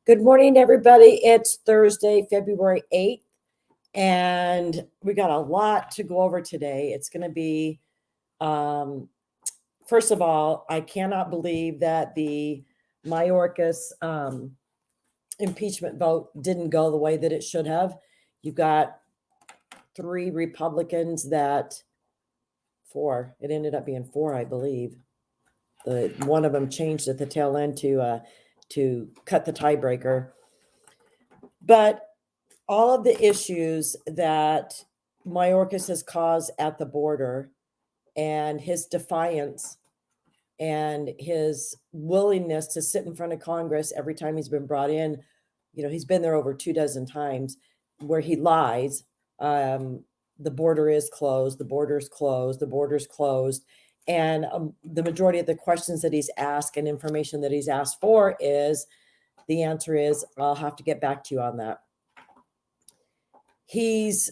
Good morning, everybody. It's Thursday, February 8th, and we got a lot to go over today. It's going to be, first of all, I cannot believe that the Mayorkas impeachment vote didn't go the way that it should have. You've got three Republicans it ended up being four, I believe. One of them changed at the tail end to cut the tiebreaker. But all of the issues that Mayorkas has caused at the border and his defiance and his willingness to sit in front of Congress every time he's been brought in, he's been there over 24 times where he lies. The border is closed. The border's closed. The border's closed. And the majority of the questions that he's asked and information that he's asked for the answer is, I'll have to get back to you on that. He's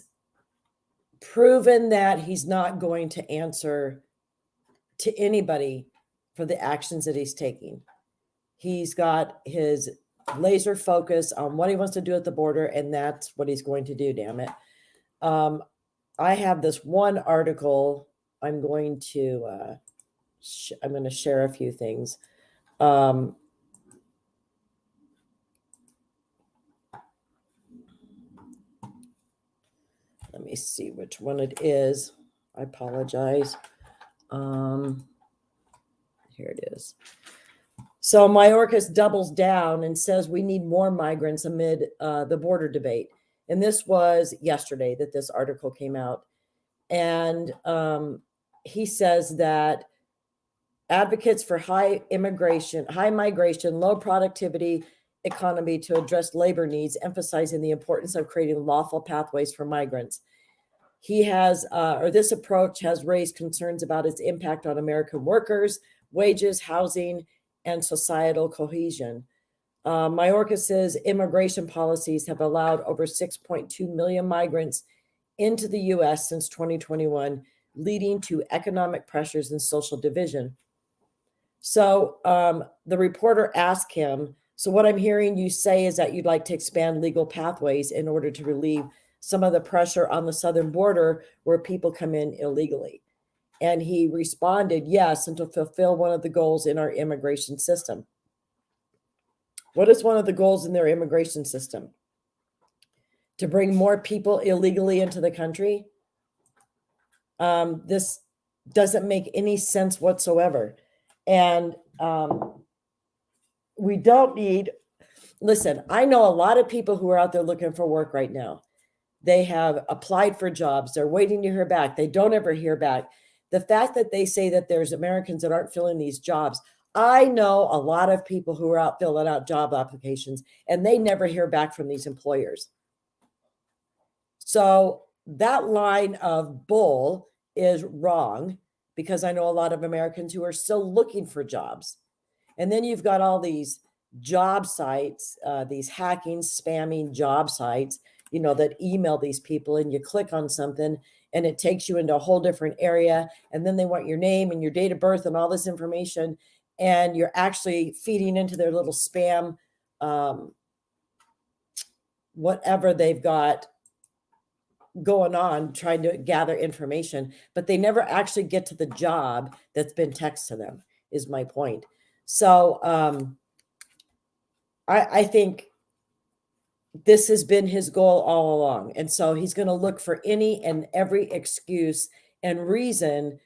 proven that he's not going to answer to anybody for the actions that he's taking. He's got his laser focus on what he wants to do at the border, and that's what he's going to do, damn it. I have this one article. I'm going to share a few things. Let me see which one it is. I apologize. Here it is. So Mayorkas doubles down and says we need more migrants amid the border debate. And this was yesterday that this article came out. And he says that advocates for high migration, low productivity economy to address labor needs, emphasizing the importance of creating lawful pathways for migrants. This approach has raised concerns about its impact on American workers, wages, housing, and societal cohesion. Mayorkas' immigration policies have allowed over 6.2 million migrants into the U.S. since 2021, leading to economic pressures and social division. So the reporter asked him, so what I'm hearing you say is that you'd like to expand legal pathways in order to relieve some of the pressure on the southern border where people come in illegally. And he responded, yes, and to fulfill one of the goals in our immigration system. What is one of the goals in their immigration system? To bring more people illegally into the country? This doesn't make any sense whatsoever. And we don't need, listen, I know a lot of people who are out there looking for work right now. They have applied for jobs. They're waiting to hear back. They don't ever hear back. The fact that they say that there's Americans that aren't filling these jobs, I know a lot of people who are out filling out job applications, and they never hear back from these employers. So that line of bull is wrong, because I know a lot of Americans who are still looking for jobs. And then you've got all these job sites, these hacking, spamming job sites, that email these people, and you click on something and it takes you into a whole different area. And then they want your name and your date of birth and all this information. And you're actually feeding into their little spam, whatever they've got going on, trying to gather information, but they never actually get to the job that's been texted to them, is my point. So I think this has been his goal all along. And so he's going to look for any and every excuse and reason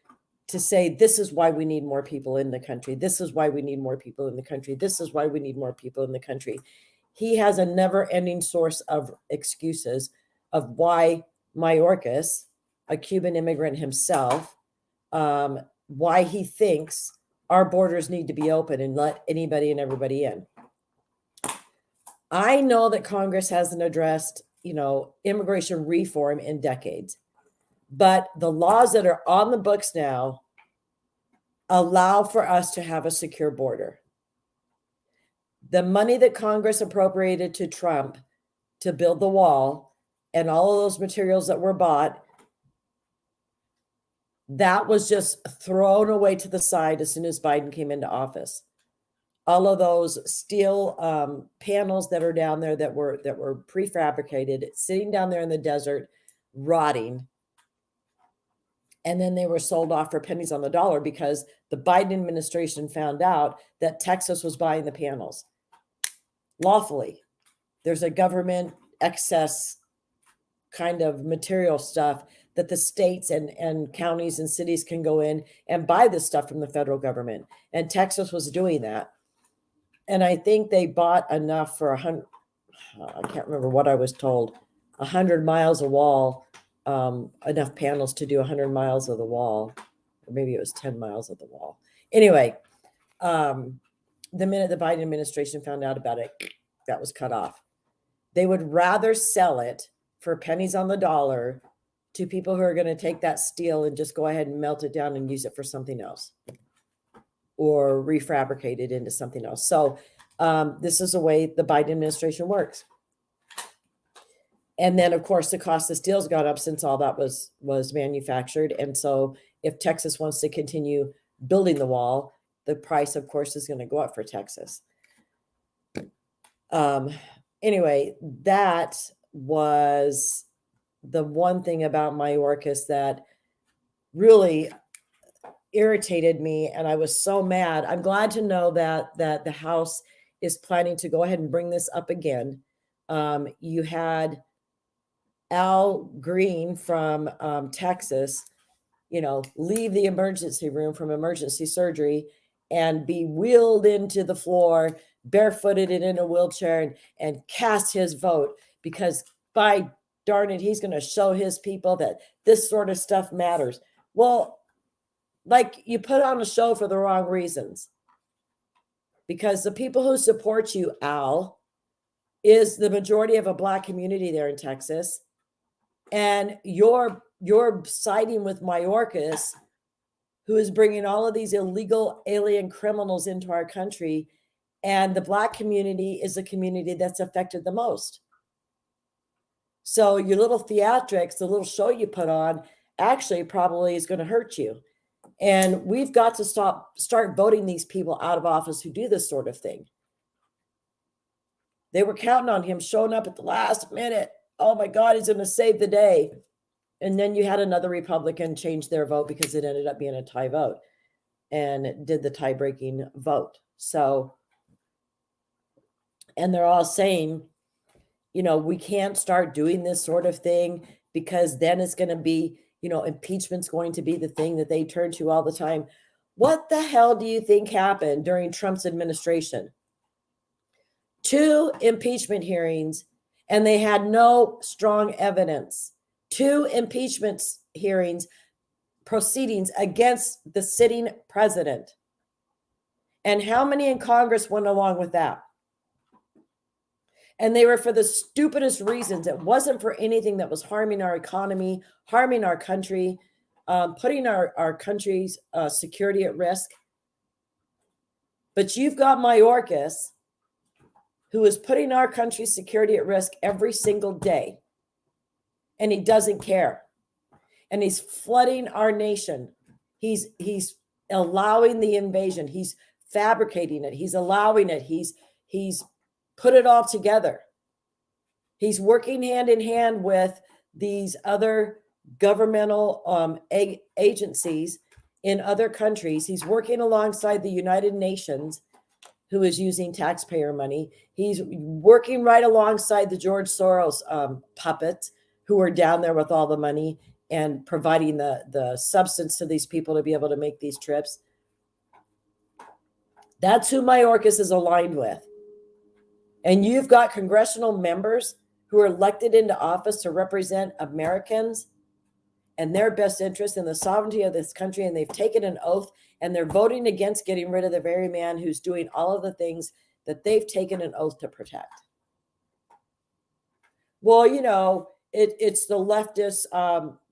to say, this is why we need more people in the country. This is why we need more people in the country. This is why we need more people in the country. He has a never-ending source of excuses of why Mayorkas, a Cuban immigrant himself, why he thinks our borders need to be open and let anybody and everybody in. I know that Congress hasn't addressed, immigration reform in decades, but the laws that are on the books now allow for us to have a secure border. The money that Congress appropriated to Trump to build the wall and all of those materials that were bought, that was just thrown away to the side as soon as Biden came into office. all of those steel panels that are down there that were prefabricated, sitting down there in the desert, rotting. And then they were sold off for pennies on the dollar because the Biden administration found out that Texas was buying the panels lawfully. There's a government excess kind of material stuff that the states and counties and cities can go in and buy this stuff from the federal government. And Texas was doing that. And I think they bought enough for 100, I can't remember what I was told, 100 miles of wall, enough panels to do 100 miles of the wall, or maybe it was 10 miles of the wall. Anyway, the minute the Biden administration found out about it, that was cut off. They would rather sell it for pennies on the dollar to people who are going to take that steel and just go ahead and melt it down and use it for something else or refabricate it into something else. So this is the way the Biden administration works. And then, of course, the cost of steel's gone up since all that was manufactured. And so if Texas wants to continue building the wall, the price, of course, is going to go up for Texas. Anyway, that was the one thing about Mayorkas that really irritated me, and I was so mad. I'm glad to know that the House is planning to go ahead and bring this up again. You had Al Green from Texas, leave the emergency room from emergency surgery and be wheeled into the floor, barefooted and in a wheelchair, and cast his vote because, by darn it, he's going to show his people that this sort of stuff matters. Well, like, you put on a show for the wrong reasons, because the people who support you, Al, is the majority of a Black community there in Texas. And you're siding with Mayorkas, who is bringing all of these illegal alien criminals into our country. And the Black community is the community that's affected the most. So your little theatrics, the little show you put on, actually probably is going to hurt you. And we've got to start voting these people out of office who do this sort of thing. They were counting on him showing up at the last minute. Oh my God, he's going to save the day. And then you had another Republican change their vote because it ended up being a tie vote and did the tie-breaking vote. So, and they're all saying, we can't start doing this sort of thing because then it's going to be, impeachment's going to be the thing that they turn to all the time. What the hell do you think happened during Trump's administration? 2 impeachment hearings, and they had no strong evidence. 2 impeachment hearings, proceedings against the sitting president. And how many in Congress went along with that? And they were for the stupidest reasons. It wasn't for anything that was harming our economy, harming our country, putting our country's security at risk. But you've got Mayorkas, who is putting our country's security at risk every single day. And he doesn't care. And he's flooding our nation. He's allowing the invasion. He's fabricating it. He's allowing it. He's put it all together. He's working hand in hand with these other governmental agencies in other countries. He's working alongside the United Nations, who is using taxpayer money. He's working right alongside the George Soros puppets, who are down there with all the money and providing the substance to these people to be able to make these trips. That's who Mayorkas is aligned with. And you've got congressional members who are elected into office to represent Americans and their best interest in the sovereignty of this country. And they've taken an oath and they're voting against getting rid of the very man who's doing all of the things that they've taken an oath to protect. Well, it's the leftist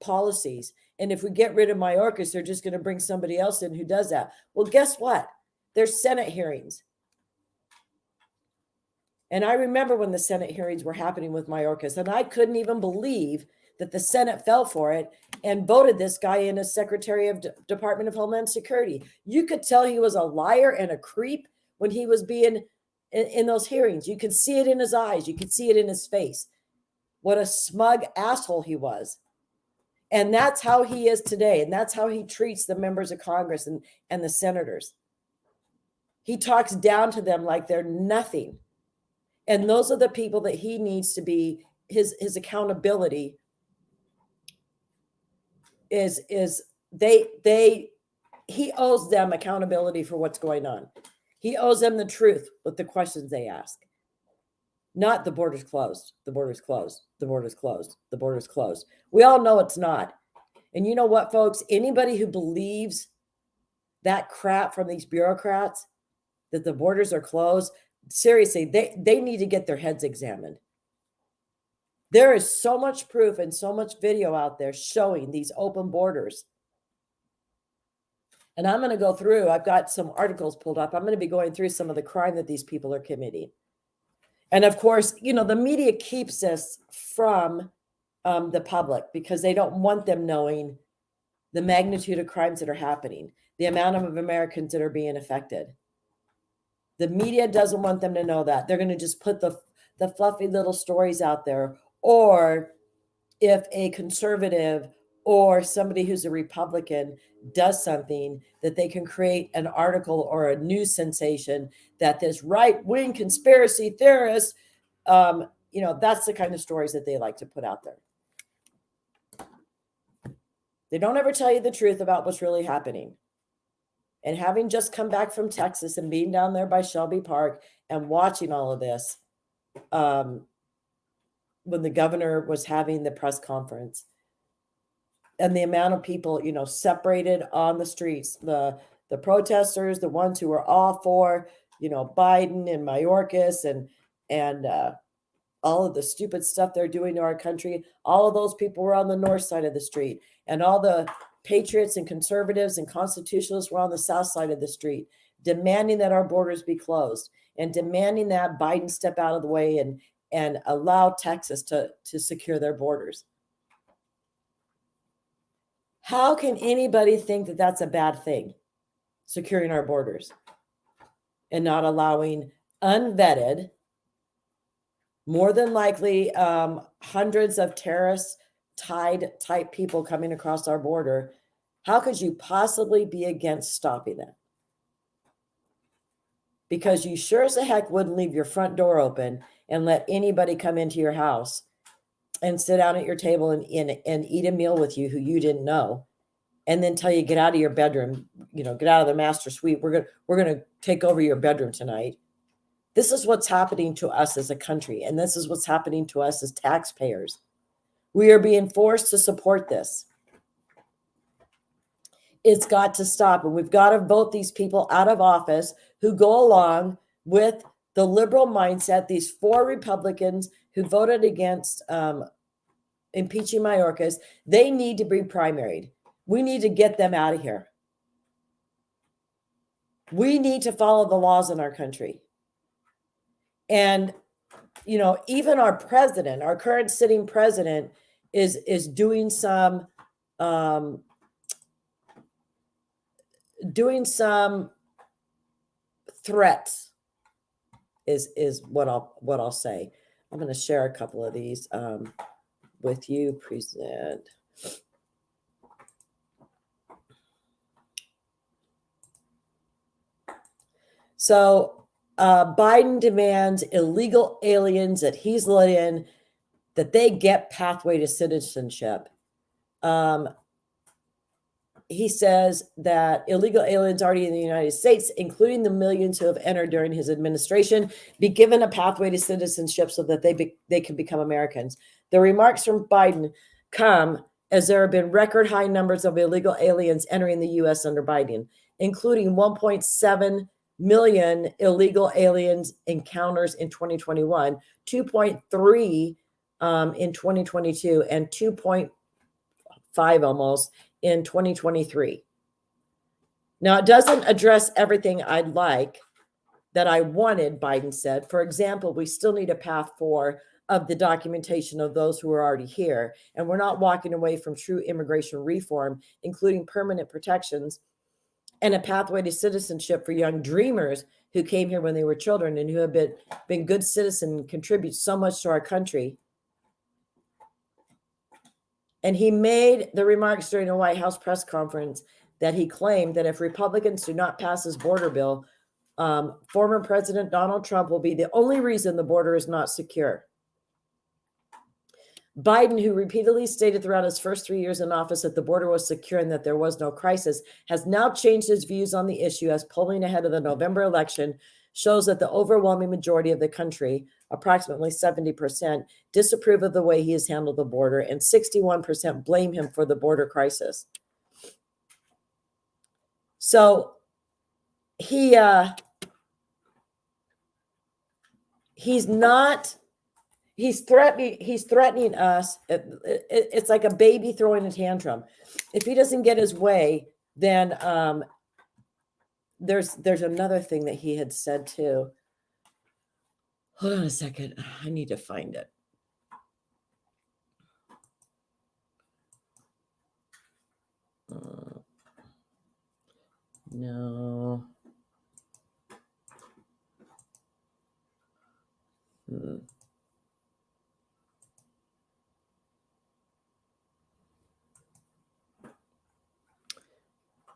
policies. And if we get rid of Mayorkas, they're just going to bring somebody else in who does that. Well, guess what? There's Senate hearings. And I remember when the Senate hearings were happening with Mayorkas, and I couldn't even believe that the Senate fell for it and voted this guy in as Secretary of Department of Homeland Security. You could tell he was a liar and a creep when he was being in those hearings. You could see it in his eyes. You could see it in his face. What a smug asshole he was. And that's how he is today. And that's how he treats the members of Congress and the senators. He talks down to them like they're nothing. And those are the people that he needs to be, his accountability is he owes them accountability for what's going on. He owes them the truth with the questions they ask. Not the border's closed, the border's closed, the border's closed, the border's closed. We all know it's not. And you know what, folks? Anybody who believes that crap from these bureaucrats, that the borders are closed, seriously, they need to get their heads examined. There is so much proof and so much video out there showing these open borders. And I'm going to go through, I've got some articles pulled up. I'm going to be going through some of the crime that these people are committing. And of course, you know, the media keeps this from the public because they don't want them knowing the magnitude of crimes that are happening, the amount of Americans that are being affected. The media doesn't want them to know that. They're going to just put the fluffy little stories out there. Or if a conservative or somebody who's a Republican does something, that they can create an article or a news sensation that this right-wing conspiracy theorist, you know, that's the kind of stories that they like to put out there. They don't ever tell you the truth about what's really happening. And having just come back from Texas and being down there by Shelby Park and watching all of this, when the governor was having the press conference, and the amount of people, you know, separated on the streets, the protesters, the ones who were all for, you know, Biden and Mayorkas and all of the stupid stuff they're doing to our country. All of those people were on the north side of the street, and all the patriots and conservatives and constitutionalists were on the south side of the street, demanding that our borders be closed and demanding that Biden step out of the way and allow Texas to secure their borders. How can anybody think that that's a bad thing, securing our borders and not allowing unvetted, more than likely hundreds of terrorist tied type people coming across our border? How could you possibly be against stopping that? Because you sure as the heck wouldn't leave your front door open and let anybody come into your house and sit down at your table and eat a meal with you who you didn't know, and then tell you, get out of your bedroom, you know, get out of the master suite. We're gonna take over your bedroom tonight. This is what's happening to us as a country, and this is what's happening to us as taxpayers. We are being forced to support this. It's got to stop, and we've got to vote these people out of office who go along with the liberal mindset. These 4 Republicans who voted against impeaching Mayorkas, they need to be primaried. We need to get them out of here. We need to follow the laws in our country. And, you know, even our president, our current sitting president, is doing some threats is what I'll say. I'm going to share a couple of these with you. Present. So Biden demands illegal aliens that he's let in, that they get pathway to citizenship. He says that illegal aliens already in the United States, including the millions who have entered during his administration, be given a pathway to citizenship so that they can become Americans. The remarks from Biden come as there have been record high numbers of illegal aliens entering the U.S. under Biden, including 1.7 million illegal aliens encounters in 2021, 2.3 in 2022, and 2.5 almost in 2023. Now, it doesn't address everything I'd like that I wanted, Biden said. For example, we still need a path forward of the documentation of those who are already here. And we're not walking away from true immigration reform, including permanent protections and a pathway to citizenship for young dreamers who came here when they were children and who have been good citizens and contribute so much to our country. And he made the remarks during a White House press conference that he claimed that if Republicans do not pass his border bill, former President Donald Trump will be the only reason the border is not secure. Biden, who repeatedly stated throughout his first 3 years in office that the border was secure and that there was no crisis, has now changed his views on the issue as polling ahead of the November election shows that the overwhelming majority of the country, approximately 70%, disapprove of the way he has handled the border, and 61% blame him for the border crisis. So he's threatening us. It's like a baby throwing a tantrum. If he doesn't get his way, then there's another thing that he had said too. Hold on a second. I need to find it. No.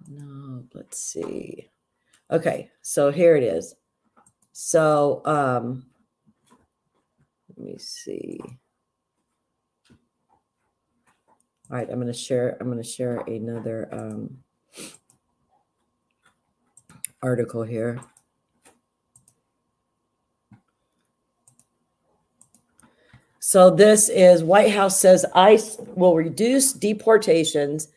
No, let's see. Okay, so here it is. So let me see. All right, I'm going to share another article here. So this is White House says ICE will reduce deportations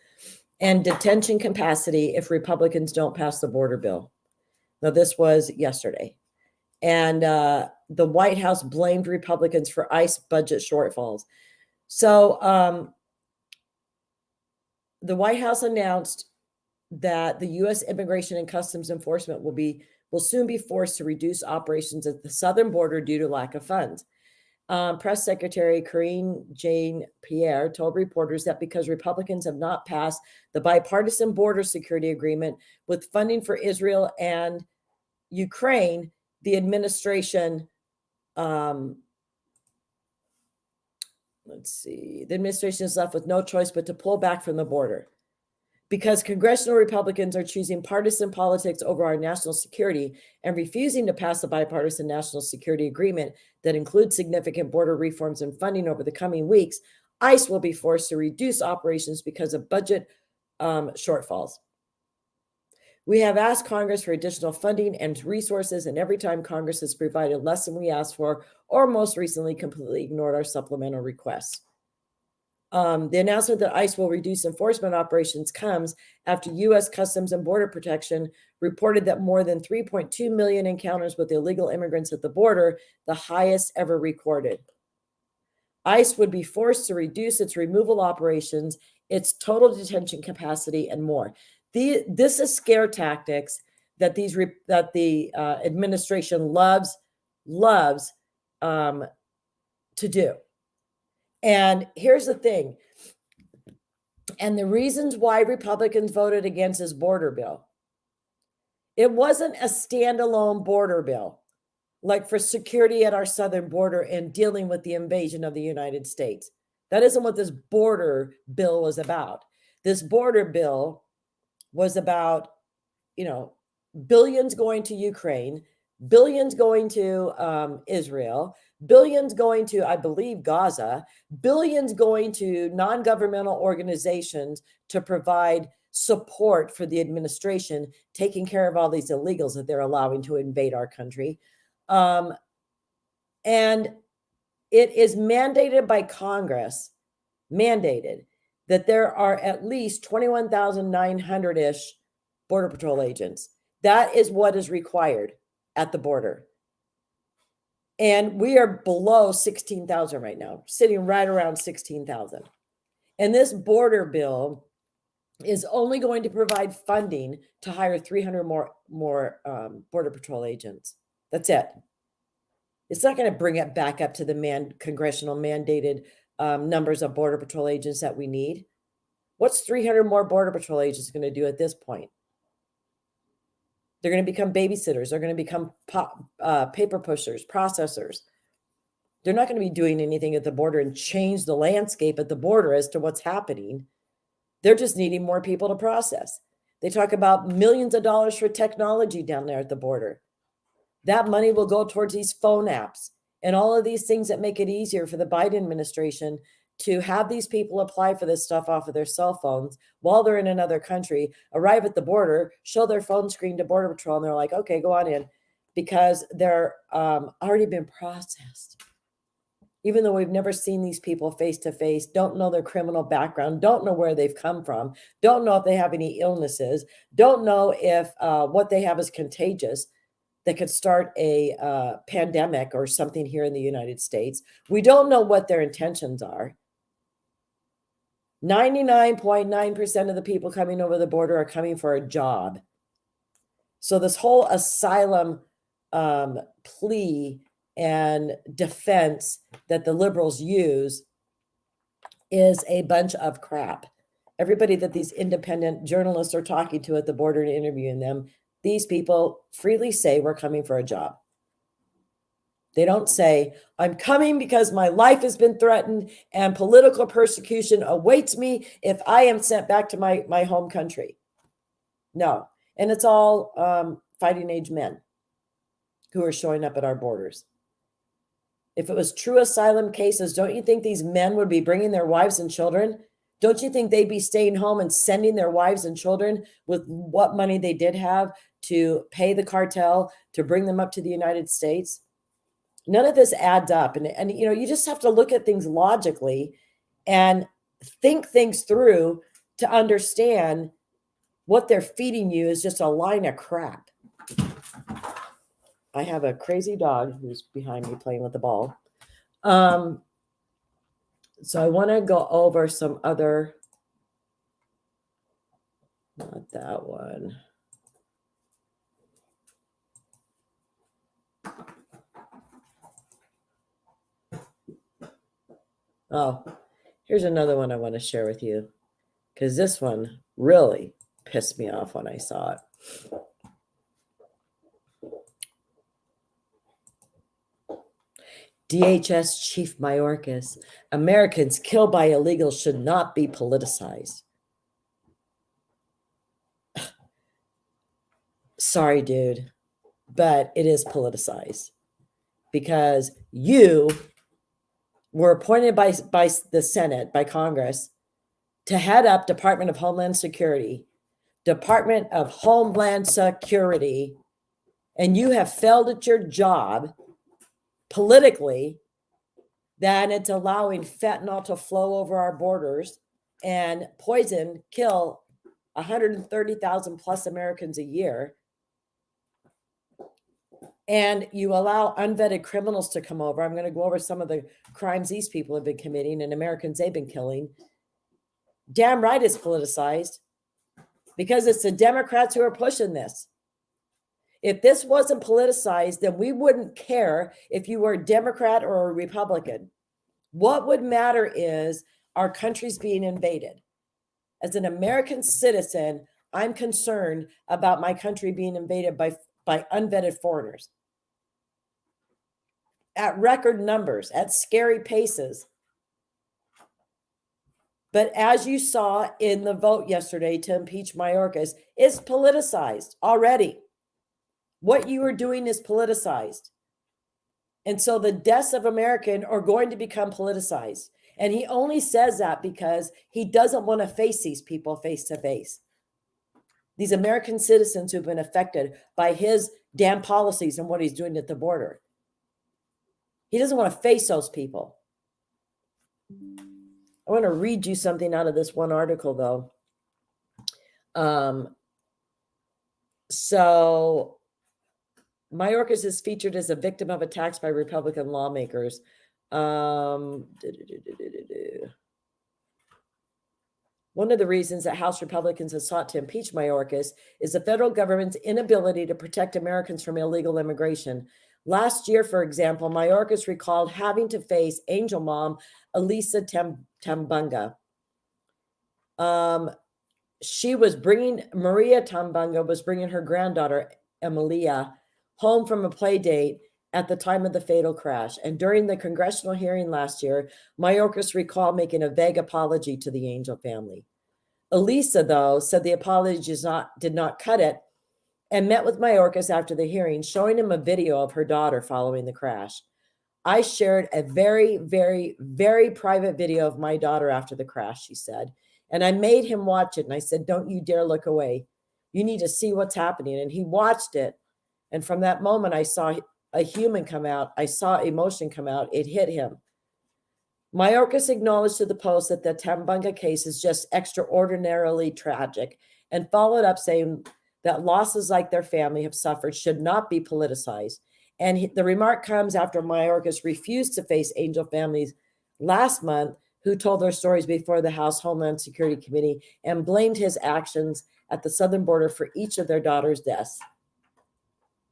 and detention capacity if Republicans don't pass the border bill. Now, this was yesterday. And the White House blamed Republicans for ICE budget shortfalls. So the White House announced that the U.S. Immigration and Customs Enforcement will soon be forced to reduce operations at the southern border due to lack of funds. Press Secretary Karine Jean-Pierre told reporters that because Republicans have not passed the bipartisan border security agreement with funding for Israel and Ukraine, the administration, the administration is left with no choice but to pull back from the border. Because congressional Republicans are choosing partisan politics over our national security and refusing to pass a bipartisan national security agreement that includes significant border reforms and funding over the coming weeks, ICE will be forced to reduce operations because of budget shortfalls. We have asked Congress for additional funding and resources, and every time Congress has provided less than we asked for, or most recently completely ignored our supplemental requests. The announcement that ICE will reduce enforcement operations comes after U.S. Customs and Border Protection reported that more than 3.2 million encounters with illegal immigrants at the border, the highest ever recorded. ICE would be forced to reduce its removal operations, its total detention capacity, and more. This is scare tactics that the administration loves to do. And here's the thing. And the reasons why Republicans voted against his border bill. It wasn't a standalone border bill, like for security at our southern border and dealing with the invasion of the United States. That isn't what this border bill was about. This border bill was about, billions going to Ukraine, billions going to Israel, billions going to, I believe, Gaza, billions going to non-governmental organizations to provide support for the administration, taking care of all these illegals that they're allowing to invade our country. And it is mandated by Congress, that there are at least 21,900-ish Border Patrol agents. That is what is required at the border. And we are below 16,000 right now, sitting right around 16,000. And this border bill is only going to provide funding to hire 300 more Border Patrol agents. That's it. It's not going to bring it back up to the congressional mandated numbers of Border Patrol agents that we need. What's 300 more Border Patrol agents going to do at this point? They're going to become babysitters. They're going to become paper pushers, processors. They're not going to be doing anything at the border and change the landscape at the border as to what's happening. They're just needing more people to process. They talk about millions of dollars for technology down there at the border. That money will go towards these phone apps and all of these things that make it easier for the Biden administration to have these people apply for this stuff off of their cell phones while they're in another country, arrive at the border, show their phone screen to Border Patrol, and they're like, okay, go on in, because they're already been processed. Even though we've never seen these people face to face, don't know their criminal background, don't know where they've come from, don't know if they have any illnesses, don't know if what they have is contagious, that could start a pandemic or something here in the United States. We don't know what their intentions are. 99.9% of the people coming over the border are coming for a job. So this whole asylum plea and defense that the liberals use is a bunch of crap. Everybody that these independent journalists are talking to at the border and interviewing them, these people freely say we're coming for a job. They don't say, I'm coming because my life has been threatened and political persecution awaits me if I am sent back to my home country. No. And it's all fighting age men who are showing up at our borders. If it was true asylum cases, don't you think these men would be bringing their wives and children? Don't you think they'd be staying home and sending their wives and children with what money they did have to pay the cartel to bring them up to the United States? None of this adds up. And you know, you just have to look at things logically and think things through to understand what they're feeding you is just a line of crap. I have a crazy dog who's behind me playing with the ball. So I want to go over some other, not that one. Oh, here's another one I want to share with you, because this one really pissed me off when I saw it. DHS Chief Mayorkas, Americans killed by illegals should not be politicized. Sorry, dude, but it is politicized because you were appointed by the Senate, by Congress, to head up Department of Homeland Security, and you have failed at your job politically. Then it's allowing fentanyl to flow over our borders and kill 130,000 plus Americans a year. And you allow unvetted criminals to come over. I'm going to go over some of the crimes these people have been committing and Americans they've been killing. Damn right it's politicized, because it's the Democrats who are pushing this. If this wasn't politicized, then we wouldn't care if you were a Democrat or a Republican. What would matter is our country's being invaded. As an American citizen, I'm concerned about my country being invaded by unvetted foreigners at record numbers, at scary paces. But as you saw in the vote yesterday to impeach Mayorkas, it's politicized already. What you are doing is politicized. And so the deaths of Americans are going to become politicized. And he only says that because he doesn't want to face these people face to face. These American citizens who've been affected by his damn policies and what he's doing at the border. He doesn't want to face those people. I want to read you something out of this one article, though. So Mayorkas is featured as a victim of attacks by Republican lawmakers. One of the reasons that House Republicans have sought to impeach Mayorkas is the federal government's inability to protect Americans from illegal immigration. Last year, for example, Mayorkas recalled having to face Angel Mom Elisa Tambunga. Maria Tambunga was bringing her granddaughter, Emilia home from a play date at the time of the fatal crash. And during the congressional hearing last year, Mayorkas recalled making a vague apology to the Angel family. Elisa, though, said the apology did not cut it and met with Mayorkas after the hearing, showing him a video of her daughter following the crash. I shared a very, very, very private video of my daughter after the crash, she said. And I made him watch it. And I said, don't you dare look away. You need to see what's happening. And he watched it. And from that moment, I saw a human come out. I saw emotion come out. It hit him. Mayorkas acknowledged to the Post that the Tambunga case is just extraordinarily tragic and followed up saying that losses like their family have suffered should not be politicized. And the remark comes after Mayorkas refused to face Angel families last month, who told their stories before the House Homeland Security Committee and blamed his actions at the southern border for each of their daughters' deaths.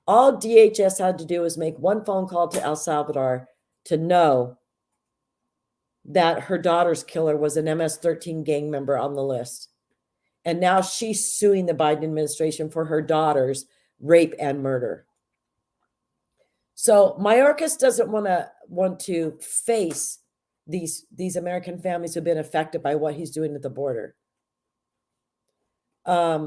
All DHS had to do was make one phone call to El Salvador to know that her daughter's killer was an MS-13 gang member on the list. And now she's suing the Biden administration for her daughter's rape and murder. So Mayorkas doesn't want to face these American families who've been affected by what he's doing at the border. Let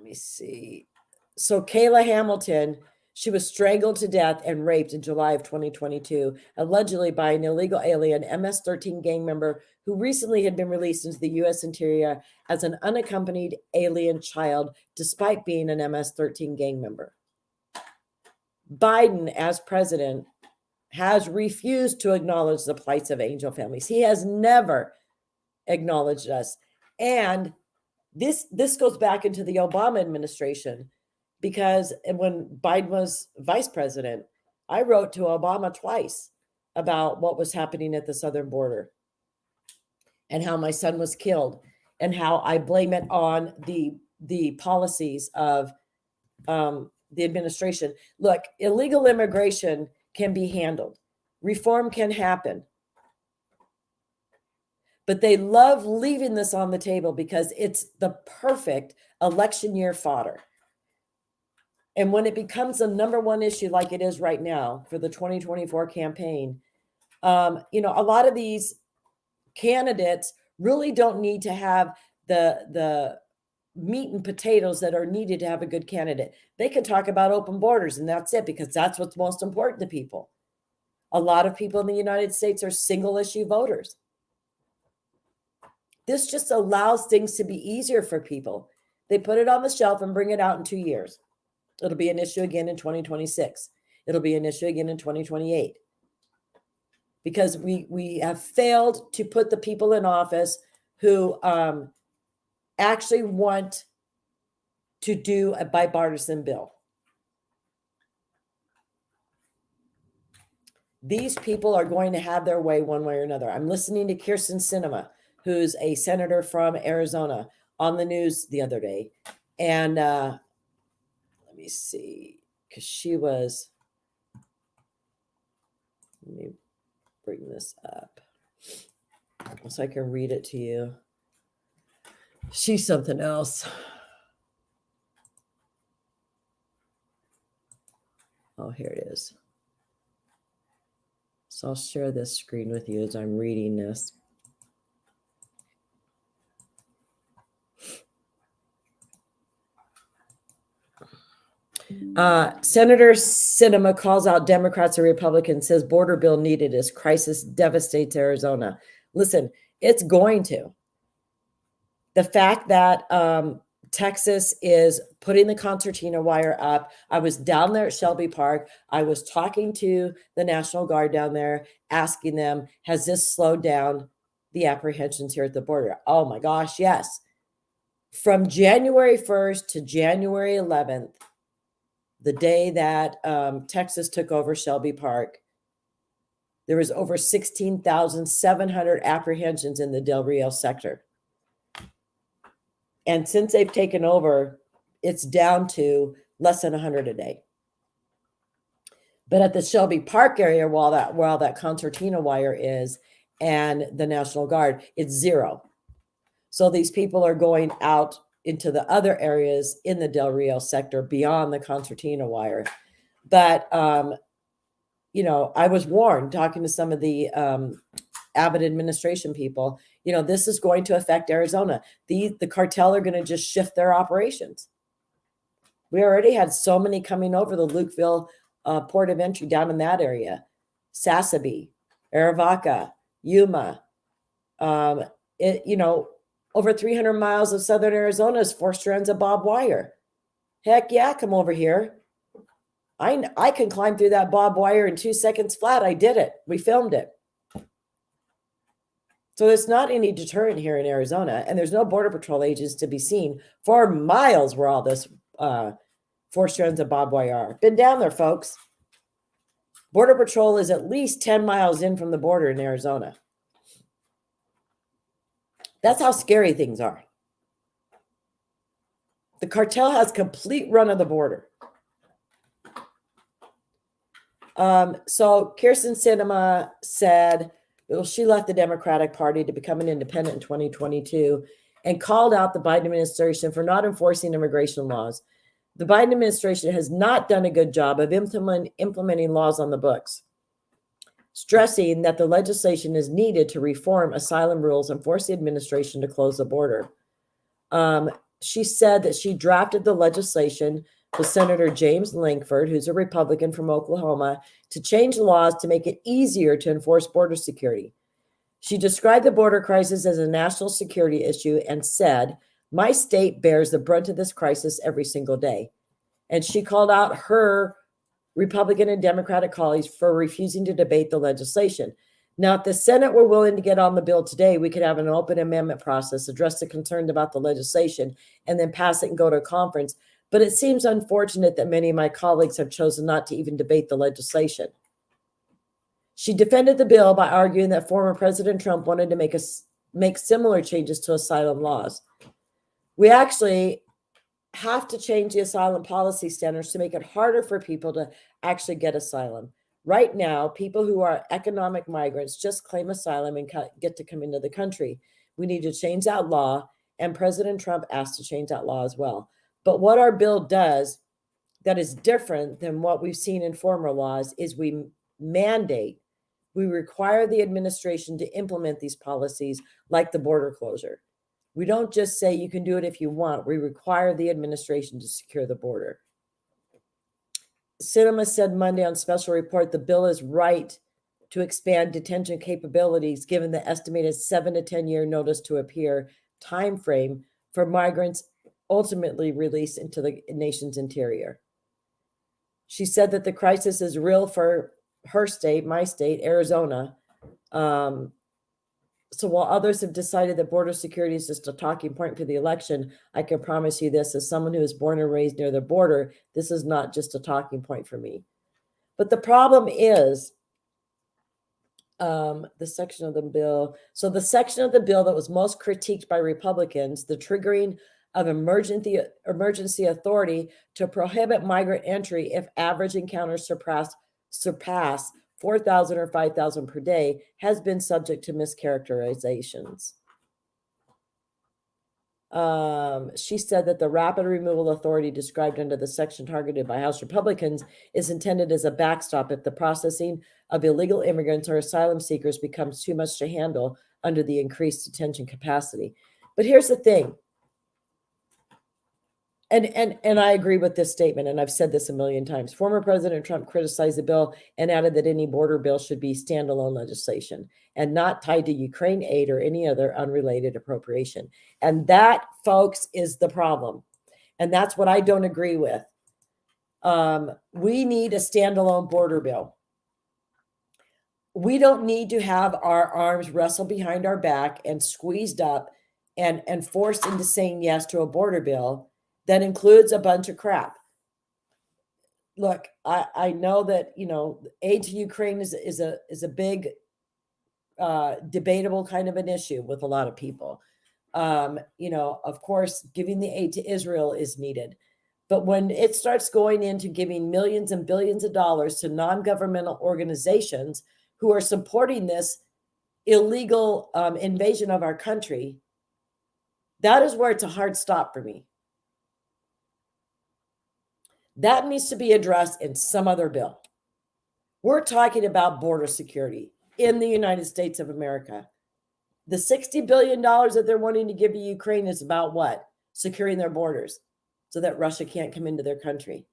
me see. So Kayla Hamilton, she was strangled to death and raped in July of 2022, allegedly by an illegal alien MS-13 gang member who recently had been released into the U.S. Interior as an unaccompanied alien child, despite being an MS-13 gang member. Biden, as president, has refused to acknowledge the plights of Angel families. He has never acknowledged us. And this goes back into the Obama administration, because when Biden was vice president, I wrote to Obama twice about what was happening at the southern border and how my son was killed and how I blame it on the policies of the administration. Look, illegal immigration can be handled. Reform can happen. But they love leaving this on the table because it's the perfect election year fodder. And when it becomes the number one issue like it is right now for the 2024 campaign, a lot of these candidates really don't need to have the meat and potatoes that are needed to have a good candidate. They can talk about open borders and that's it, because that's what's most important to people. A lot of people in the United States are single issue voters. This just allows things to be easier for people. They put it on the shelf and bring it out in 2 years. It'll be an issue again in 2026. It'll be an issue again in 2028. Because we have failed to put the people in office who actually want to do a bipartisan bill. These people are going to have their way one way or another. I'm listening to Kirsten Sinema, who's a senator from Arizona, on the news the other day. And let me see, because she was, let me bring this up so I can read it to you. She's something else. Oh, here it is. So I'll share this screen with you as I'm reading this. Senator Sinema calls out Democrats and Republicans, says border bill needed as crisis devastates Arizona. Listen, it's going to. The fact that Texas is putting the concertina wire up. I was down there at Shelby Park. I was talking to the National Guard down there, asking them, has this slowed down the apprehensions here at the border? Oh my gosh, yes. From January 1st to January 11th, the day that Texas took over Shelby Park, there was over 16,700 apprehensions in the Del Rio sector. And since they've taken over, it's down to less than 100 a day. But at the Shelby Park area, while that concertina wire is, and the National Guard, it's zero. So these people are going out into the other areas in the Del Rio sector beyond the concertina wire. But, I was warned talking to some of the Abbott administration people, this is going to affect Arizona. The cartel are going to just shift their operations. We already had so many coming over the Lukeville port of entry down in that area. Sassabee, Arivaca, Yuma. Over 300 miles of southern Arizona is 4 strands of barbed wire. Heck yeah, come over here. I can climb through that barbed wire in 2 seconds flat. I did it. We filmed it. So there's not any deterrent here in Arizona, and there's no Border Patrol agents to be seen for miles where all this 4 strands of barbed wire are. Been down there, folks. Border Patrol is at least 10 miles in from the border in Arizona. That's how scary things are. The cartel has complete run of the border. So Kirsten Sinema said, she left the Democratic Party to become an independent in 2022 and called out the Biden administration for not enforcing immigration laws. The Biden administration has not done a good job of implementing laws on the books, stressing that the legislation is needed to reform asylum rules and force the administration to close the border. She said that she drafted the legislation with Senator James Lankford, who's a Republican from Oklahoma, to change the laws to make it easier to enforce border security. She described the border crisis as a national security issue and said, "My state bears the brunt of this crisis every single day." And she called out her Republican and Democratic colleagues for refusing to debate the legislation. Now, if the Senate were willing to get on the bill today, we could have an open amendment process, address the concerns about the legislation, and then pass it and go to a conference. But it seems unfortunate that many of my colleagues have chosen not to even debate the legislation. She defended the bill by arguing that former President Trump wanted to make similar changes to asylum laws. We actually have to change the asylum policy standards to make it harder for people to actually get asylum. Right now, people who are economic migrants just claim asylum and get to come into the country. We need to change that law, and President Trump asked to change that law as well. But what our bill does that is different than what we've seen in former laws is we require the administration to implement these policies like the border closure. We don't just say you can do it if you want. We require the administration to secure the border. Sinema said Monday on Special Report, the bill is right to expand detention capabilities given the estimated 7 to 10 year notice to appear time frame for migrants ultimately released into the nation's interior. She said that the crisis is real for her state, my state, Arizona. So while others have decided that border security is just a talking point for the election, I can promise you this, as someone who was born and raised near the border, this is not just a talking point for me. But the problem is the section of the bill. So the section of the bill that was most critiqued by Republicans, the triggering of emergency authority to prohibit migrant entry if average encounters surpass 4,000 or 5,000 per day, has been subject to mischaracterizations. She said that the rapid removal authority described under the section targeted by House Republicans is intended as a backstop if the processing of illegal immigrants or asylum seekers becomes too much to handle under the increased detention capacity. But here's the thing. And I agree with this statement, and I've said this a million times. Former President Trump criticized the bill and added that any border bill should be standalone legislation and not tied to Ukraine aid or any other unrelated appropriation. And that, folks, is the problem. And that's what I don't agree with. We need a standalone border bill. We don't need to have our arms wrestled behind our back and squeezed up and forced into saying yes to a border bill that includes a bunch of crap. Look, I know that, aid to Ukraine is a big debatable kind of an issue with a lot of people. Of course, giving the aid to Israel is needed. But when it starts going into giving millions and billions of dollars to non-governmental organizations who are supporting this illegal invasion of our country, That is where it's a hard stop for me. That needs to be addressed in some other bill. We're talking about border security in the United States of America. The $60 billion that they're wanting to give to Ukraine is about what? Securing their borders so that Russia can't come into their country.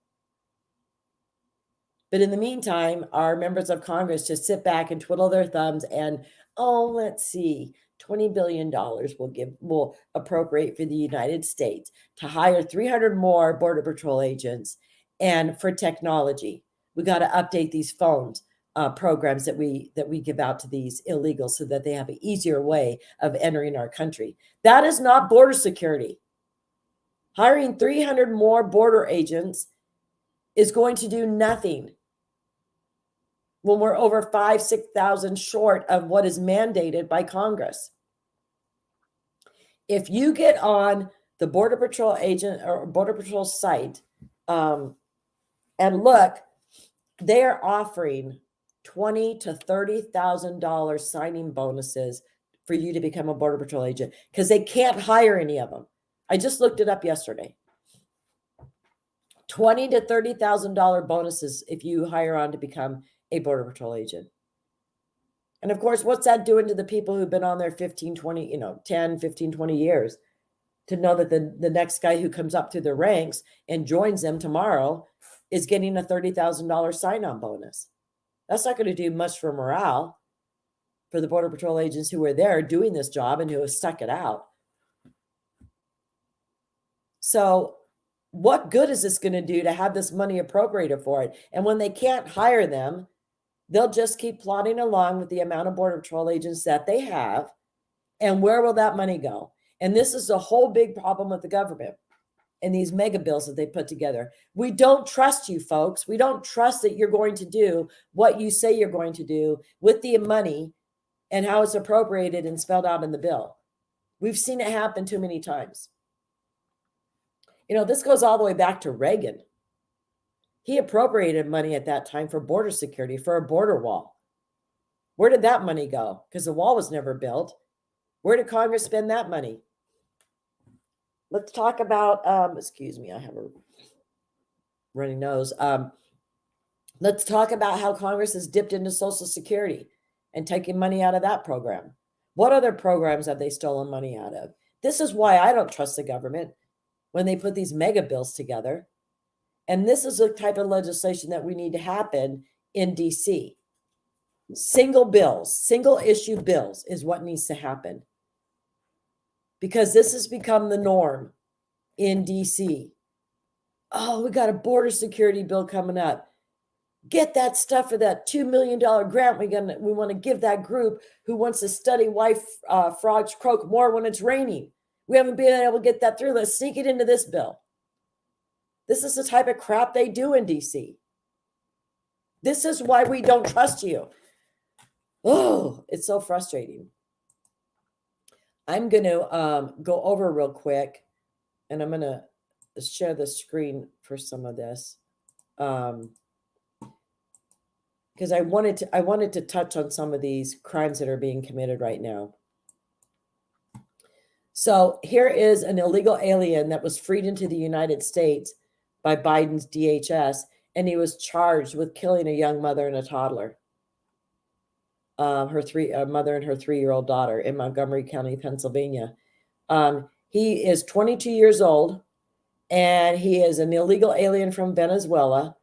But in the meantime, our members of Congress just sit back and twiddle their thumbs and, let's see, $20 billion will appropriate for the United States to hire 300 more Border Patrol agents and for technology. We got to update these phones programs that we give out to these illegals so that they have an easier way of entering our country. That is not border security. Hiring 300 more border agents is going to do nothing when we're over 6,000 short of what is mandated by Congress. If you get on the Border Patrol agent or Border Patrol site and look, they are offering $20,000 to $30,000 signing bonuses for you to become a Border Patrol agent because they can't hire any of them. I just looked it up yesterday. $20,000 to $30,000 bonuses if you hire on to become a Border Patrol agent. And of course, what's that doing to the people who've been on there 15, 20, 10, 15, 20 years to know that the next guy who comes up through the ranks and joins them tomorrow is getting a $30,000 sign-on bonus. That's not going to do much for morale for the Border Patrol agents who are there doing this job and who have stuck it out. So what good is this going to do to have this money appropriated for it? And when they can't hire them, they'll just keep plodding along with the amount of Border Patrol agents that they have. And where will that money go? And this is a whole big problem with the government and these mega bills that they put together. We don't trust you, folks. We don't trust that you're going to do what you say you're going to do with the money and how it's appropriated and spelled out in the bill. We've seen it happen too many times. This goes all the way back to Reagan. He appropriated money at that time for border security, for a border wall. Where did that money go? Because the wall was never built. Where did Congress spend that money? Let's talk about, excuse me, I have a runny nose. Let's talk about how Congress has dipped into Social Security and taken money out of that program. What other programs have they stolen money out of? This is why I don't trust the government when they put these mega bills together. And this is the type of legislation that we need to happen in DC. Single bills, single issue bills is what needs to happen. Because this has become the norm in DC. Oh, we got a border security bill coming up. Get that stuff for that $2 million grant we want to give that group who wants to study why frogs croak more when it's raining. We haven't been able to get that through. Let's sneak it into this bill. This is the type of crap they do in DC. This is why we don't trust you. Oh, it's so frustrating. I'm going to go over real quick, and I'm going to share the screen for some of this. Because I wanted to touch on some of these crimes that are being committed right now. So here is an illegal alien that was freed into the United States by Biden's DHS, and he was charged with killing a young mother and a toddler. Her mother and her 3-year-old daughter in Montgomery County, Pennsylvania. He is 22 years old, and he is an illegal alien from Venezuela.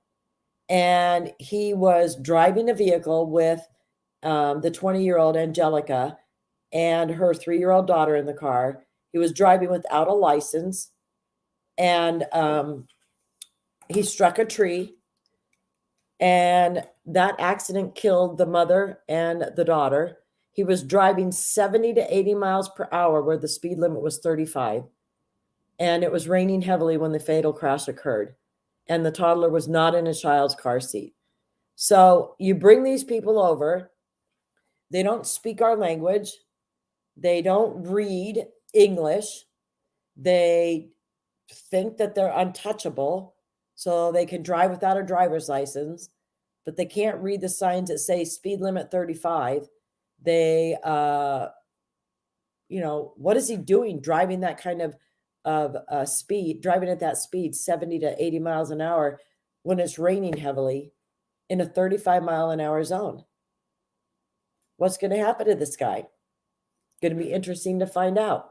And he was driving a vehicle with the 20-year-old Angelica and her 3-year-old daughter in the car. He was driving without a license, and he struck a tree, and that accident killed the mother and the daughter. He was driving 70 to 80 miles per hour where the speed limit was 35, and it was raining heavily when the fatal crash occurred, and the toddler was not in a child's car seat. So you bring these people over. They don't speak our language. They don't read English. They think that they're untouchable, so they can drive without a driver's license, but they can't read the signs that say speed limit 35. They what is he doing driving that kind of speed, driving at that speed, 70 to 80 miles an hour when it's raining heavily in a 35-mile-an-hour zone? What's going to happen to this guy? Going to be interesting to find out.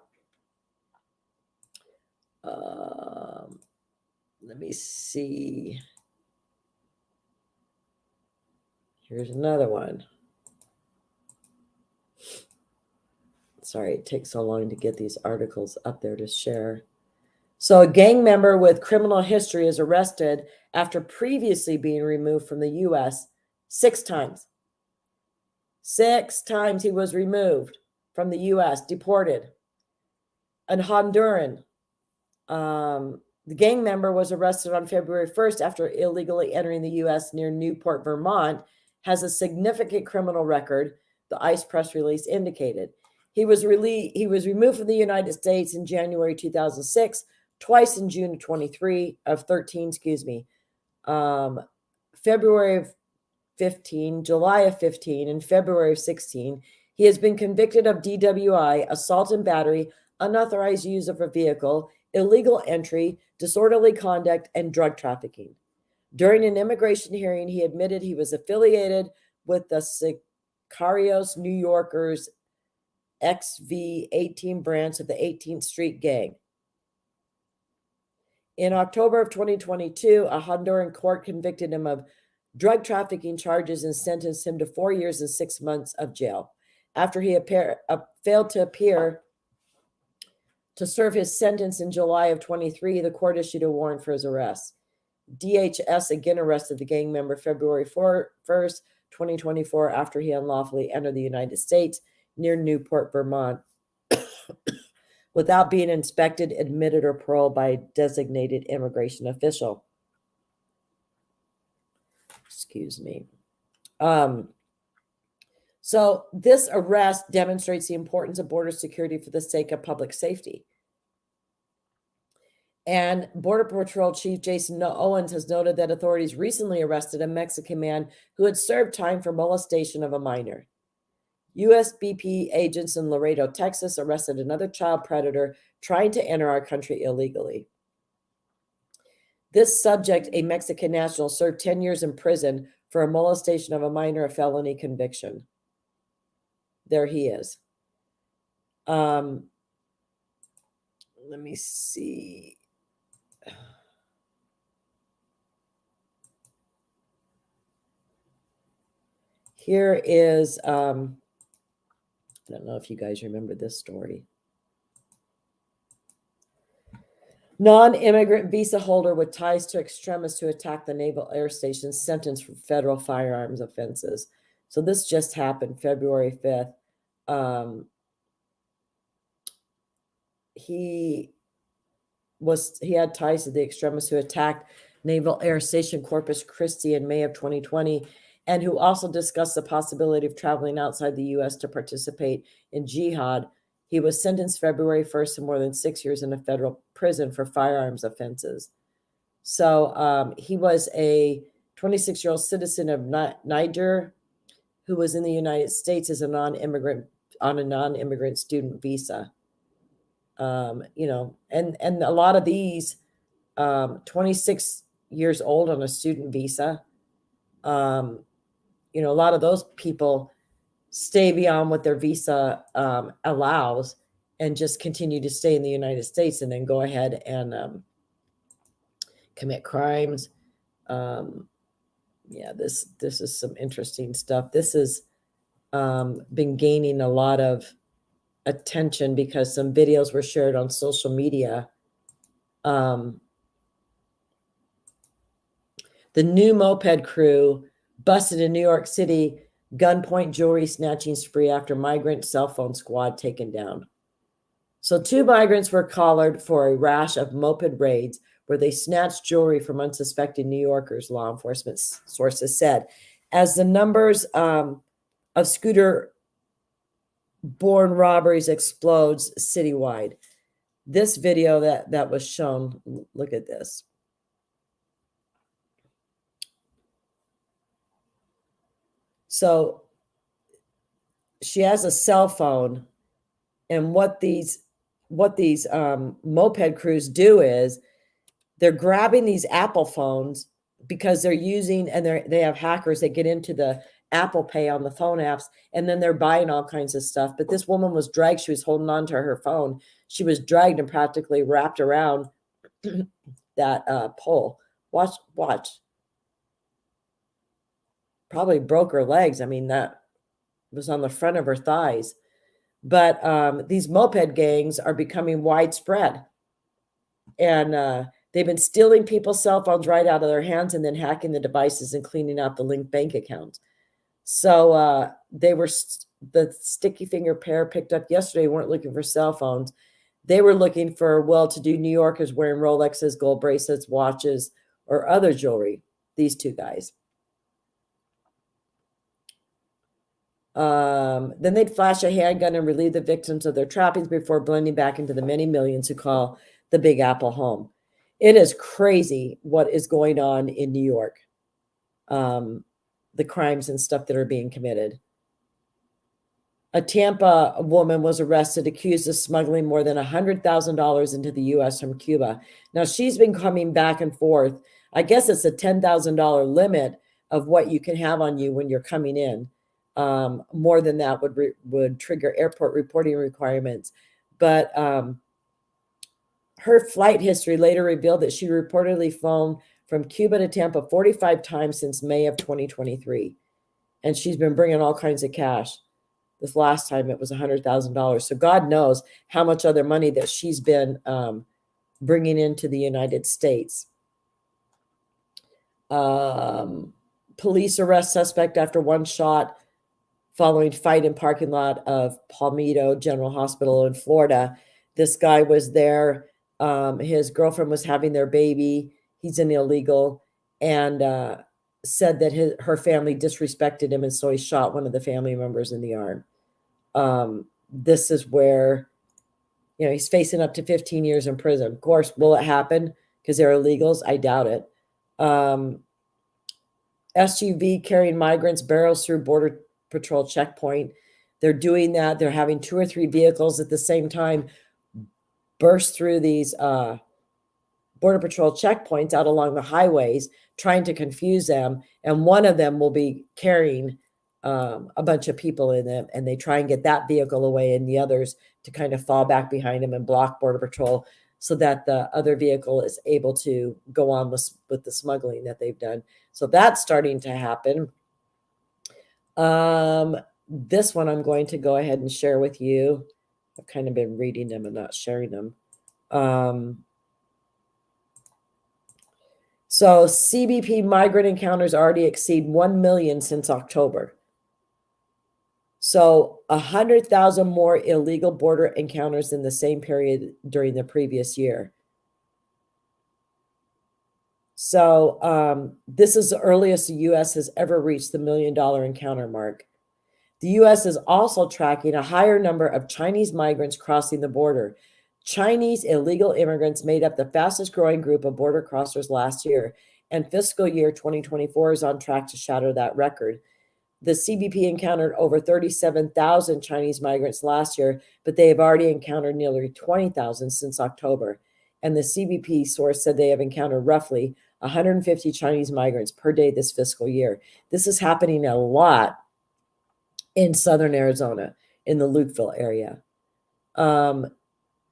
Let me see. Here's another one. Sorry, it takes so long to get these articles up there to share. So a gang member with criminal history is arrested after previously being removed from the U.S. 6 times. 6 times he was removed from the U.S., deported. An Honduran, the gang member was arrested on February 1st after illegally entering the U.S. near Newport, Vermont, has a significant criminal record, the ICE press release indicated. He was removed from the United States in January 2006, twice in June of 13, February of 15, July of 15, and February of 16. He has been convicted of DWI, assault and battery, unauthorized use of a vehicle, illegal entry, disorderly conduct, and drug trafficking. During an immigration hearing, he admitted he was affiliated with the Sicarios New Yorkers XV-18 branch of the 18th Street Gang. In October of 2022, a Honduran court convicted him of drug trafficking charges and sentenced him to 4 years and 6 months of jail. After he failed to appear to serve his sentence in July of 23, the court issued a warrant for his arrest. DHS again arrested the gang member February 1st, 2024, after he unlawfully entered the United States near Newport, Vermont, without being inspected, admitted, or paroled by a designated immigration official. Excuse me. So this arrest demonstrates the importance of border security for the sake of public safety. And Border Patrol Chief Jason Owens has noted that authorities recently arrested a Mexican man who had served time for molestation of a minor. USBP agents in Laredo, Texas, arrested another child predator trying to enter our country illegally. This subject, a Mexican national, served 10 years in prison for a molestation of a minor, a felony conviction. There he is. Let me see. Here is, I don't know if you guys remember this story. Non-immigrant visa holder with ties to extremists who attacked the Naval Air Station sentenced for federal firearms offenses. So this just happened February 5th. He had ties to the extremists who attacked Naval Air Station Corpus Christi in May of 2020, and who also discussed the possibility of traveling outside the U.S. to participate in jihad. He was sentenced February 1st to more than 6 years in a federal prison for firearms offenses. So he was a 26-year-old citizen of Niger who was in the United States as a non-immigrant on a non-immigrant student visa. And a lot of these 26 years old on a student visa, a lot of those people stay beyond what their visa allows and just continue to stay in the United States and then go ahead and commit crimes. This is some interesting stuff. This has been gaining a lot of attention because some videos were shared on social media. The new moped crew busted in New York City gunpoint jewelry snatching spree after migrant cell phone squad taken down. So 2 migrants were collared for a rash of moped raids where they snatched jewelry from unsuspecting New Yorkers, law enforcement sources said. As the numbers of scooter-borne robberies explodes citywide. This video that was shown, look at this. So she has a cell phone And what these moped crews do is they're grabbing these Apple phones because they're using, and they have hackers that get into the Apple Pay on the phone apps, and then they're buying all kinds of stuff. But this woman was dragged. She was holding on to her phone. She was dragged and practically wrapped around that pole. Watch. Probably broke her legs. I mean, that was on the front of her thighs. But these moped gangs are becoming widespread. And they've been stealing people's cell phones right out of their hands and then hacking the devices and cleaning out the linked bank accounts. So they were the sticky finger pair picked up yesterday weren't looking for cell phones. They were looking for well-to-do New Yorkers wearing Rolexes, gold bracelets, watches, or other jewelry. These two guys. Then they'd flash a handgun and relieve the victims of their trappings before blending back into the many millions who call the Big Apple home. It is crazy what is going on in New York. The crimes and stuff that are being committed. A Tampa woman was arrested, accused of smuggling more than $100,000 into the U.S. from Cuba. Now, she's been coming back and forth. I guess it's a $10,000 limit of what you can have on you when you're coming in. More than that would trigger airport reporting requirements. But her flight history later revealed that she reportedly flown from Cuba to Tampa 45 times since May of 2023. And she's been bringing all kinds of cash. This last time it was $100,000. So God knows how much other money that she's been bringing into the United States. Police arrest suspect after one shot following fight in parking lot of Palmetto General Hospital in Florida. This guy was there. His girlfriend was having their baby. He's an illegal, and said that her family disrespected him, and so he shot one of the family members in the arm. This is where, he's facing up to 15 years in prison. Of course, will it happen because they're illegals? I doubt it. SUV carrying migrants barrels through Border Patrol checkpoint. They're doing that. They're having 2 or 3 vehicles at the same time burst through these Border Patrol checkpoints out along the highways, trying to confuse them. And one of them will be carrying a bunch of people in them, and they try and get that vehicle away, and the others to kind of fall back behind them and block Border Patrol so that the other vehicle is able to go on with the smuggling that they've done. So that's starting to happen. This one I'm going to go ahead and share with you. I've kind of been reading them and not sharing them. So CBP migrant encounters already exceed 1 million since October. So 100,000 more illegal border encounters in the same period during the previous year. So this is the earliest the U.S. has ever reached the $1 million encounter mark. The U.S. is also tracking a higher number of Chinese migrants crossing the border. Chinese illegal immigrants made up the fastest growing group of border crossers last year, and fiscal year 2024 is on track to shatter that record. The CBP encountered over 37,000 Chinese migrants last year, but they have already encountered nearly 20,000 since October. And the CBP source said they have encountered roughly 150 Chinese migrants per day this fiscal year. This is happening a lot in southern Arizona, in the Lukeville area.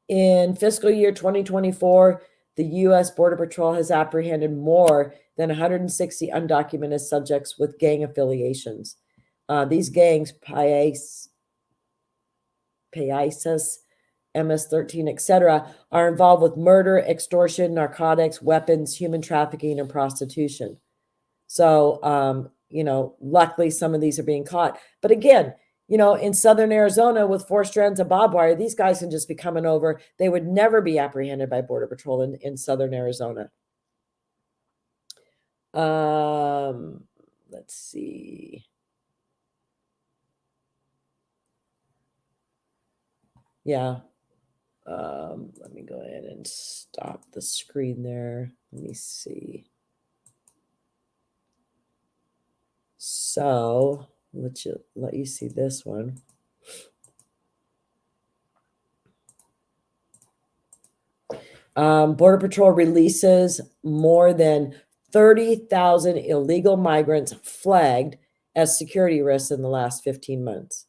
In fiscal year 2024, the U.S. Border Patrol has apprehended more than 160 undocumented subjects with gang affiliations. These gangs, Paisas, MS-13, etc., are involved with murder, extortion, narcotics, weapons, human trafficking, and prostitution. So, luckily some of these are being caught. But again, in southern Arizona with 4 strands of barbed wire, these guys can just be coming over. They would never be apprehended by Border Patrol in southern Arizona. Let's see. Yeah. Let me go ahead and stop the screen there. Let me see. So let you see this one. Border Patrol releases more than 30,000 illegal migrants flagged as security risks in the last 15 months.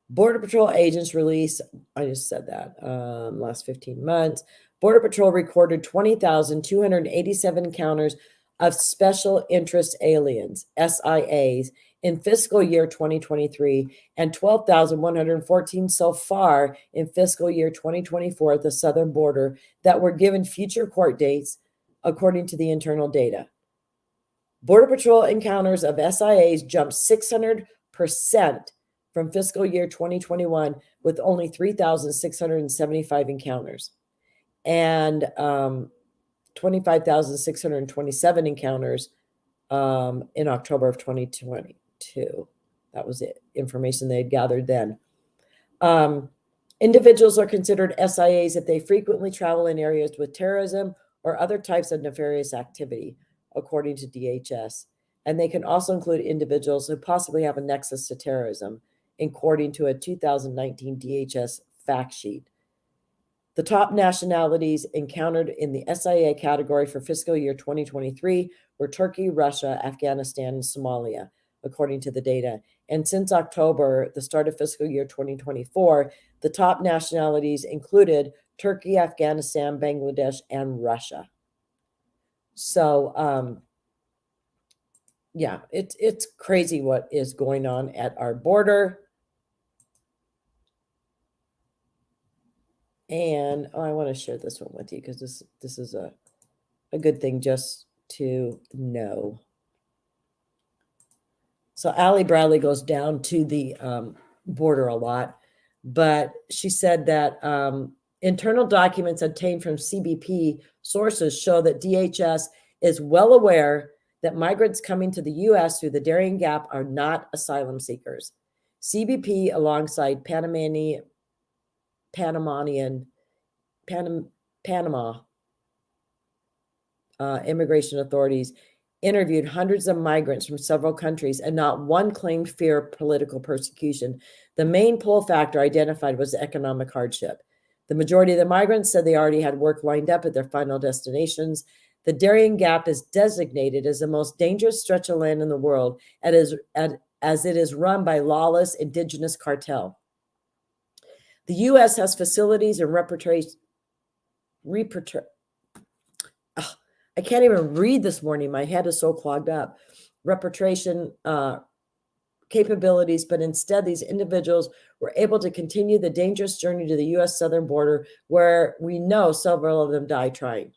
Border Patrol agents release, I just said that, last 15 months. Border Patrol recorded 20,287 encounters of special interest aliens, SIAs, in fiscal year 2023 and 12,114 so far in fiscal year 2024 at the southern border that were given future court dates, according to the internal data. Border Patrol encounters of SIAs jumped 600% from fiscal year 2021 with only 3,675 encounters and 25,627 encounters in October of 2022. That was it, information they had gathered then. Individuals are considered SIAs if they frequently travel in areas with terrorism or other types of nefarious activity, according to DHS. And they can also include individuals who possibly have a nexus to terrorism, according to a 2019 DHS fact sheet. The top nationalities encountered in the SIA category for fiscal year 2023 were Turkey, Russia, Afghanistan, and Somalia, according to the data. And since October, the start of fiscal year 2024, the top nationalities included Turkey, Afghanistan, Bangladesh, and Russia. So, yeah, it's crazy what is going on at our border. And I want to share this one with you because this is a good thing just to know. So Allie Bradley goes down to the border a lot, but she said that internal documents obtained from CBP sources show that DHS is well aware that migrants coming to the U.S. through the Darien Gap are not asylum seekers. CBP, alongside Panama immigration authorities, interviewed hundreds of migrants from several countries, and not one claimed fear of political persecution. The main pull factor identified was economic hardship. The majority of the migrants said they already had work lined up at their final destinations. The Darien Gap is designated as the most dangerous stretch of land in the world, as it is run by lawless indigenous cartel. The U.S. has facilities and I can't even read this morning. My head is so clogged up. Repatriation capabilities, but instead these individuals were able to continue the dangerous journey to the U.S. southern border, where we know several of them died trying.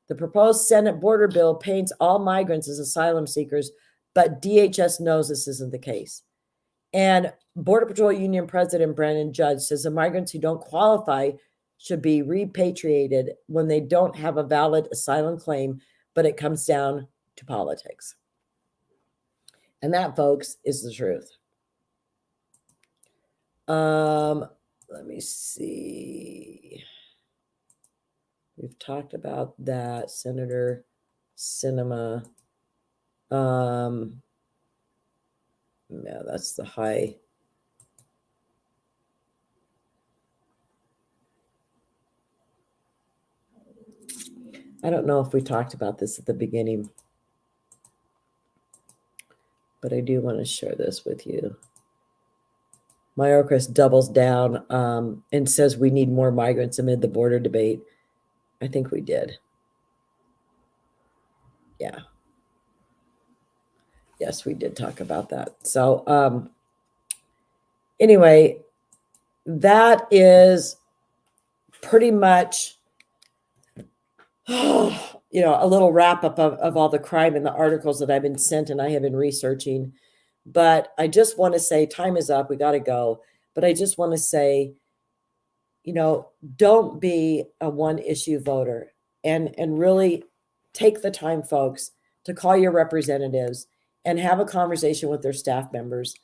The proposed Senate border bill paints all migrants as asylum seekers, but DHS knows this isn't the case. And Border Patrol Union President Brandon Judge says the migrants who don't qualify should be repatriated when they don't have a valid asylum claim, but it comes down to politics. And that, folks, is the truth. Let me see. We've talked about that, Senator Sinema. Yeah, that's the high. I don't know if we talked about this at the beginning, but I do want to share this with you. Mayorkas doubles down and says we need more migrants amid the border debate. I think we did. Yeah. Yes, we did talk about that. So anyway, that is pretty much, a little wrap up of all the crime and the articles that I've been sent and I have been researching. But I just want to say time is up. We got to go. But I just want to say, don't be a one issue voter and really take the time, folks, to call your representatives and have a conversation with their staff members.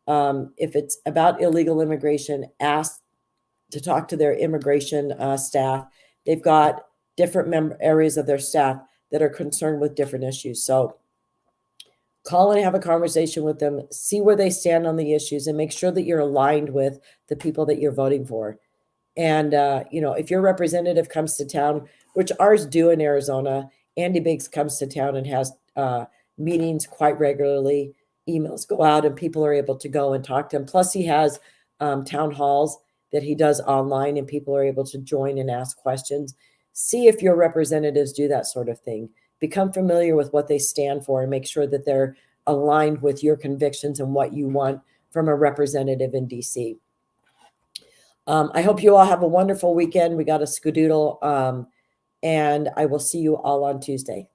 If it's about illegal immigration, ask to talk to their immigration staff. They've got different areas of their staff that are concerned with different issues. So call and have a conversation with them, see where they stand on the issues, and make sure that you're aligned with the people that you're voting for. And, if your representative comes to town, which ours do in Arizona, Andy Biggs comes to town and has meetings quite regularly. Emails go out and people are able to go and talk to him. Plus, he has town halls that he does online and people are able to join and ask questions. See if your representatives do that sort of thing. Become familiar with what they stand for and make sure that they're aligned with your convictions and what you want from a representative in DC. I hope you all have a wonderful weekend. We got a skadoodle, and I will see you all on Tuesday.